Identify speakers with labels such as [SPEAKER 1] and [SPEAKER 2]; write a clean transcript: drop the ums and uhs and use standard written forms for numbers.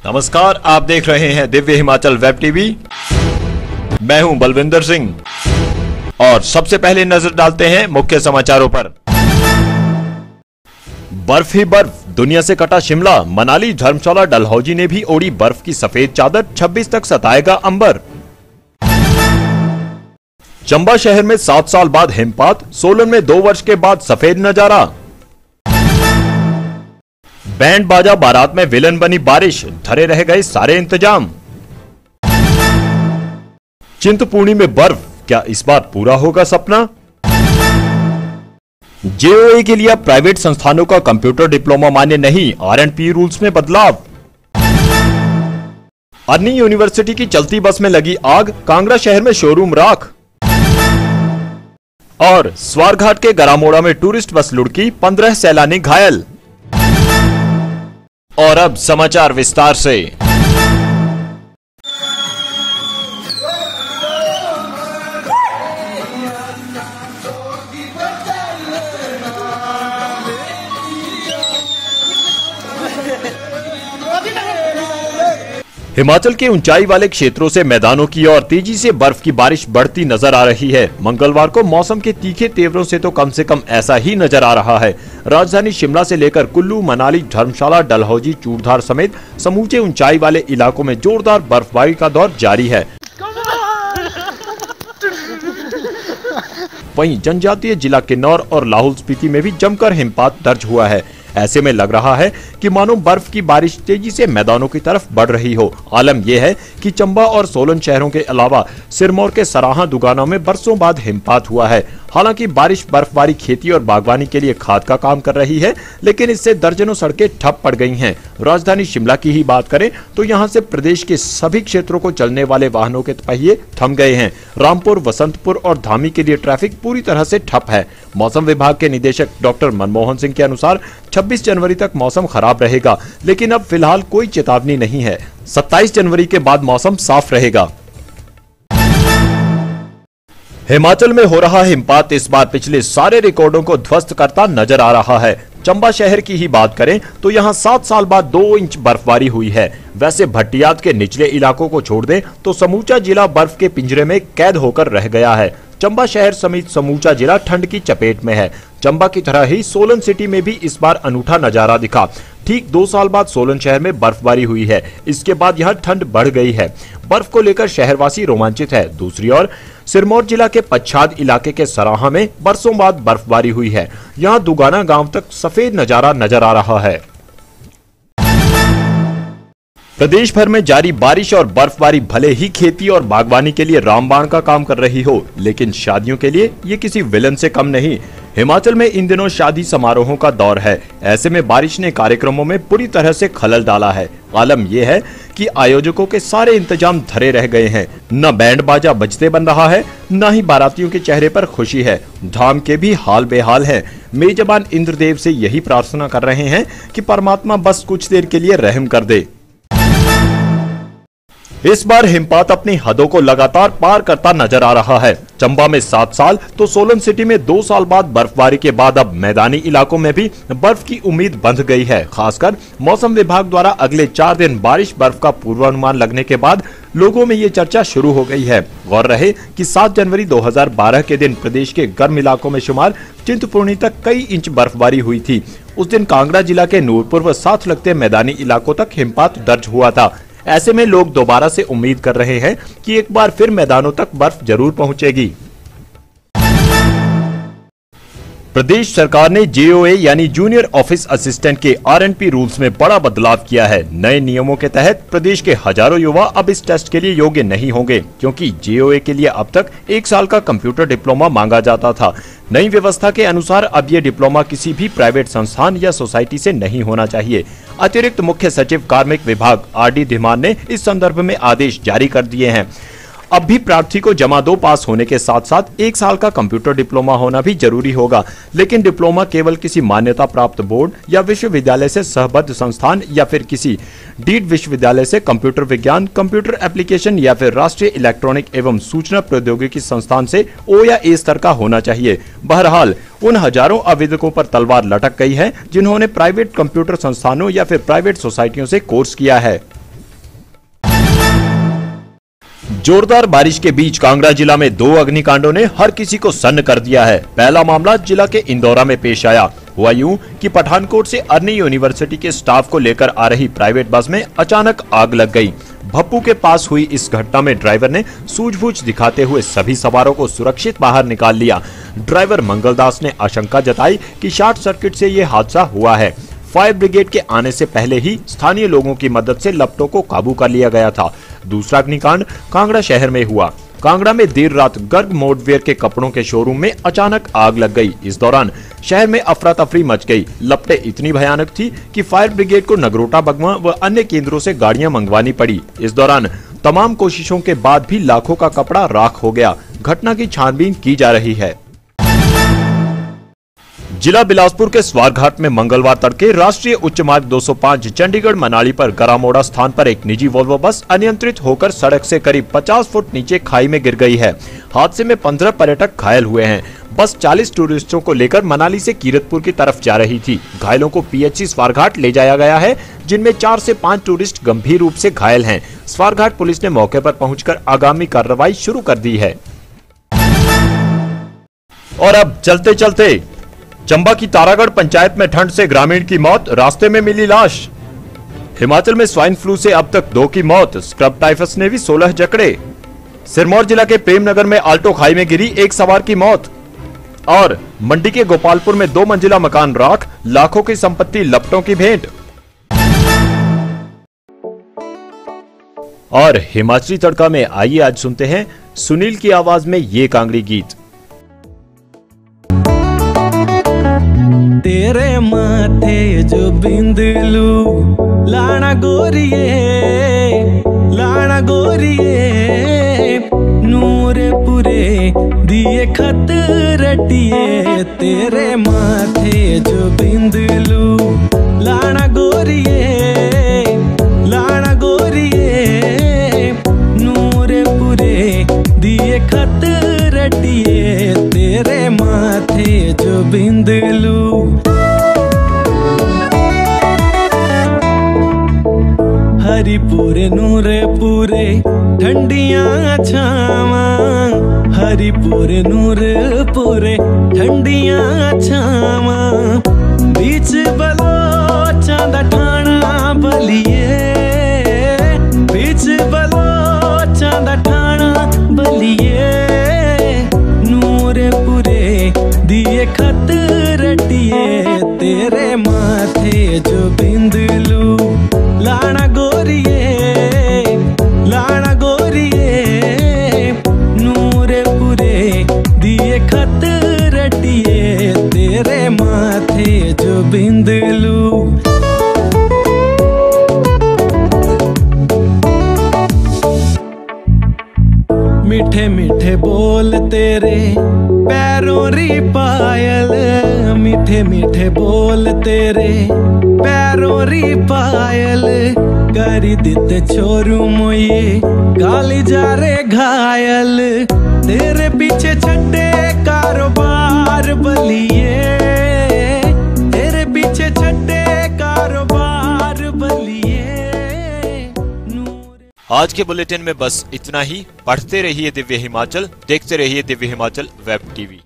[SPEAKER 1] नमस्कार, आप देख रहे हैं दिव्य हिमाचल वेब टीवी। मैं हूं बलविंदर सिंह और सबसे पहले नजर डालते हैं मुख्य समाचारों पर। बर्फ ही बर्फ, दुनिया से कटा शिमला, मनाली, धर्मशाला, डलहौजी ने भी ओढ़ी बर्फ की सफेद चादर। 26 तक सताएगा अंबर। चंबा शहर में 7 साल बाद हिमपात, सोलन में 2 वर्ष के बाद सफेद नजारा। बैंड बाजा बारात में विलन बनी बारिश, धरे रह गए सारे इंतजाम। चिंतपूर्णी में बर्फ, क्या इस बार पूरा होगा सपना? जेओए के लिए प्राइवेट संस्थानों का कंप्यूटर डिप्लोमा मान्य नहीं, आरएंडपी रूल्स में बदलाव। अर्नी यूनिवर्सिटी की चलती बस में लगी आग, कांगड़ा शहर में शोरूम राख। और स्वारघाट के गरामोड़ा में टूरिस्ट बस लुढ़की, 15 सैलानी घायल। और अब समाचार विस्तार से। हिमाचल के ऊंचाई वाले क्षेत्रों से मैदानों की ओर तेजी से बर्फ की बारिश बढ़ती नजर आ रही है। मंगलवार को मौसम के तीखे तेवरों से तो कम से कम ऐसा ही नजर आ रहा है। राजधानी शिमला से लेकर कुल्लू, मनाली, धर्मशाला, डलहौजी, चूड़धार समेत समूचे ऊंचाई वाले इलाकों में जोरदार बर्फबारी का दौर जारी है। वहीं जनजातीय जिला किन्नौर और लाहौल स्पीति में भी जमकर हिमपात दर्ज हुआ है। ऐसे में लग रहा है कि मानो बर्फ की बारिश तेजी से मैदानों की तरफ बढ़ रही हो। आलम यह है कि चंबा और सोलन शहरों के अलावा सिरमौर के सराहा, दुगाना में बरसों बाद हिमपात हुआ है। हालांकि बारिश बर्फबारी खेती और बागवानी के लिए खाद का काम कर रही है, लेकिन इससे दर्जनों सड़कें ठप पड़ गई हैं। राजधानी शिमला की ही बात करें तो यहां से प्रदेश के सभी क्षेत्रों को चलने वाले वाहनों के पहिए थम गए हैं। रामपुर, वसंतपुर और धामी के लिए ट्रैफिक पूरी तरह से ठप है। मौसम विभाग के निदेशक डॉक्टर मनमोहन सिंह के अनुसार 26 जनवरी तक मौसम खराब रहेगा, लेकिन अब फिलहाल कोई चेतावनी नहीं है। 27 जनवरी के बाद मौसम साफ रहेगा। हिमाचल में हो रहा हिमपात इस बार पिछले सारे रिकॉर्डों को ध्वस्त करता नजर आ रहा है। चंबा शहर की ही बात करें तो यहां 7 साल बाद 2 इंच बर्फबारी हुई है। वैसे भट्टियात के निचले इलाकों को छोड़ दें तो समूचा जिला बर्फ के पिंजरे में कैद होकर रह गया है। चंबा शहर समेत समूचा जिला ठंड की चपेट में है। चंबा की तरह ही सोलन सिटी में भी इस बार अनूठा नजारा दिखा। ठीक 2 साल बाद सोलन शहर में बर्फबारी हुई है। इसके बाद यहां ठंड बढ़ गई है। बर्फ को लेकर शहरवासी रोमांचित है। दूसरी ओर सिरमौर जिला के पच्छाद इलाके के सराहा में बरसों बाद बर्फबारी हुई है। यहां दुगाना गांव तक सफेद नजारा नजर आ रहा है। प्रदेश भर में जारी बारिश और बर्फबारी भले ही खेती और बागवानी के लिए रामबाण का काम कर रही हो, लेकिन शादियों के लिए ये किसी विलन से कम नहीं। हिमाचल में इन दिनों शादी समारोहों का दौर है। ऐसे में बारिश ने कार्यक्रमों में पूरी तरह से खलल डाला है। आलम यह है कि आयोजकों के सारे इंतजाम धरे रह गए हैं। न बैंड बाजा बजते बन रहा है, न ही बारातियों के चेहरे पर खुशी है। धाम के भी हाल बेहाल है। मेजबान इंद्रदेव से यही प्रार्थना कर रहे हैं कि परमात्मा बस कुछ देर के लिए रहम कर दे। इस बार हिमपात अपनी हदों को लगातार पार करता नजर आ रहा है। चंबा में 7 साल तो सोलन सिटी में 2 साल बाद बर्फबारी के बाद अब मैदानी इलाकों में भी बर्फ की उम्मीद बंध गई है। खासकर मौसम विभाग द्वारा अगले 4 दिन बारिश बर्फ का पूर्वानुमान लगने के बाद लोगों में ये चर्चा शुरू हो गई है। गौर रहे कि 7 जनवरी 2012 के दिन प्रदेश के गर्म इलाकों में शुमार चिंतपूर्णी तक कई इंच बर्फबारी हुई थी। उस दिन कांगड़ा जिला के नूरपुर व साथ लगते मैदानी इलाकों तक हिमपात दर्ज हुआ था। ऐसे में लोग दोबारा से उम्मीद कर रहे हैं कि एक बार फिर मैदानों तक बर्फ जरूर पहुंचेगी। प्रदेश सरकार ने जेओए यानी जूनियर ऑफिस असिस्टेंट के आरएंडपी रूल्स में बड़ा बदलाव किया है। नए नियमों के तहत प्रदेश के हजारों युवा अब इस टेस्ट के लिए योग्य नहीं होंगे, क्योंकि जेओए के लिए अब तक 1 साल का कंप्यूटर डिप्लोमा मांगा जाता था। नई व्यवस्था के अनुसार अब ये डिप्लोमा किसी भी प्राइवेट संस्थान या सोसाइटी से नहीं होना चाहिए। अतिरिक्त मुख्य सचिव कार्मिक विभाग आरडी धीमान ने इस संदर्भ में आदेश जारी कर दिए हैं। अब भी प्रार्थी को जमा 2 पास होने के साथ साथ 1 साल का कंप्यूटर डिप्लोमा होना भी जरूरी होगा, लेकिन डिप्लोमा केवल किसी मान्यता प्राप्त बोर्ड या विश्वविद्यालय से सहबद्ध संस्थान या फिर किसी डीड विश्वविद्यालय से कंप्यूटर विज्ञान, कंप्यूटर एप्लीकेशन या फिर राष्ट्रीय इलेक्ट्रॉनिक एवं सूचना प्रौद्योगिकी संस्थान से O या A स्तर का होना चाहिए। बहरहाल उन हजारों आवेदकों पर तलवार लटक गई है जिन्होंने प्राइवेट कंप्यूटर संस्थानों या फिर प्राइवेट सोसाइटियों से कोर्स किया है। जोरदार बारिश के बीच कांगड़ा जिला में 2 अग्निकांडों ने हर किसी को सन्न कर दिया है। पहला मामला जिला के इंदौरा में पेश आया। हुआ यूं कि पठानकोट से अर्नी यूनिवर्सिटी के स्टाफ को लेकर आ रही प्राइवेट बस में अचानक आग लग गई। भप्पू के पास हुई इस घटना में ड्राइवर ने सूझबूझ दिखाते हुए सभी सवारों को सुरक्षित बाहर निकाल लिया। ड्राइवर मंगलदास ने आशंका जताई कि शॉर्ट सर्किट से ये हादसा हुआ है। फायर ब्रिगेड के आने से पहले ही स्थानीय लोगों की मदद से लपटों को काबू कर लिया गया था। दूसरा अग्निकांड कांगड़ा शहर में हुआ। कांगड़ा में देर रात गर्ग मोडवेयर के कपड़ों के शोरूम में अचानक आग लग गई। इस दौरान शहर में अफरा तफरी मच गई। लपटें इतनी भयानक थी कि फायर ब्रिगेड को नगरोटा, बगवा व अन्य केंद्रों से गाड़ियां मंगवानी पड़ी। इस दौरान तमाम कोशिशों के बाद भी लाखों का कपड़ा राख हो गया। घटना की छानबीन की जा रही है। जिला बिलासपुर के स्वारघाट में मंगलवार तड़के राष्ट्रीय उच्च मार्ग 205 चंडीगढ़ मनाली पर गरामोड़ा स्थान पर एक निजी वोल्वो बस अनियंत्रित होकर सड़क से करीब 50 फुट नीचे खाई में गिर गई है। हादसे में 15 पर्यटक घायल हुए हैं। बस 40 टूरिस्टों को लेकर मनाली से कीरतपुर की तरफ जा रही थी। घायलों को पीएचसी स्वारघाट ले जाया गया है, जिनमें 4 से 5 टूरिस्ट गंभीर रूप से घायल हैं। स्वारघाट पुलिस ने मौके पर पहुंचकर आगामी कार्रवाई शुरू कर दी है। और अब चलते चलते चंबा की तारागढ़ पंचायत में ठंड से ग्रामीण की मौत, रास्ते में मिली लाश। हिमाचल में स्वाइन फ्लू से अब तक 2 की मौत, स्क्रब टाइफस ने भी 16 जकड़े। सिरमौर जिला के प्रेमनगर में आल्टो खाई में गिरी, एक सवार की मौत। और मंडी के गोपालपुर में 2 मंजिला मकान राख, लाखों की संपत्ति लपटों की भेंट। और हिमाचली तड़का में आइए आज सुनते हैं सुनील की आवाज में ये कांगड़ी गीत।
[SPEAKER 2] तेरे माथे जो बिंदलू लाना गोरिए नूर पूरे दिए खत रटिए। तेरे माथे जो बिंदलू लाना गोरिए नूर पूरे दिए खत रटिए। तेरे माथे जो बिंदलू हरिपुर नूर पूरे ठंडियां छावा, हरिपुर नूर पूरे ठंडियां छावा। बीच बलोचां दा ठाणा बलिए, बीच बलोचां दा ठाणा बलिए। नूर पूरे दिए खत रटिए। तेरे माथे जो बिंदलू लाना गोरिए नूर पूरे दिए खत रटिए। तेरे माथे जो बिंदलू मीठे मीठे बोल तेरे पैरों री पायल, मीठे मीठे बोल तेरे पैरों री पायल। करी दिते छोरू मोये गाली जा रे घायल। तेरे पीछे छड्डे कारोबार बलिए, तेरे पीछे छड्डे कारोबार बलिए।
[SPEAKER 1] आज के बुलेटिन में बस इतना ही। पढ़ते रहिए दिव्य हिमाचल, देखते रहिए दिव्य हिमाचल वेब टीवी।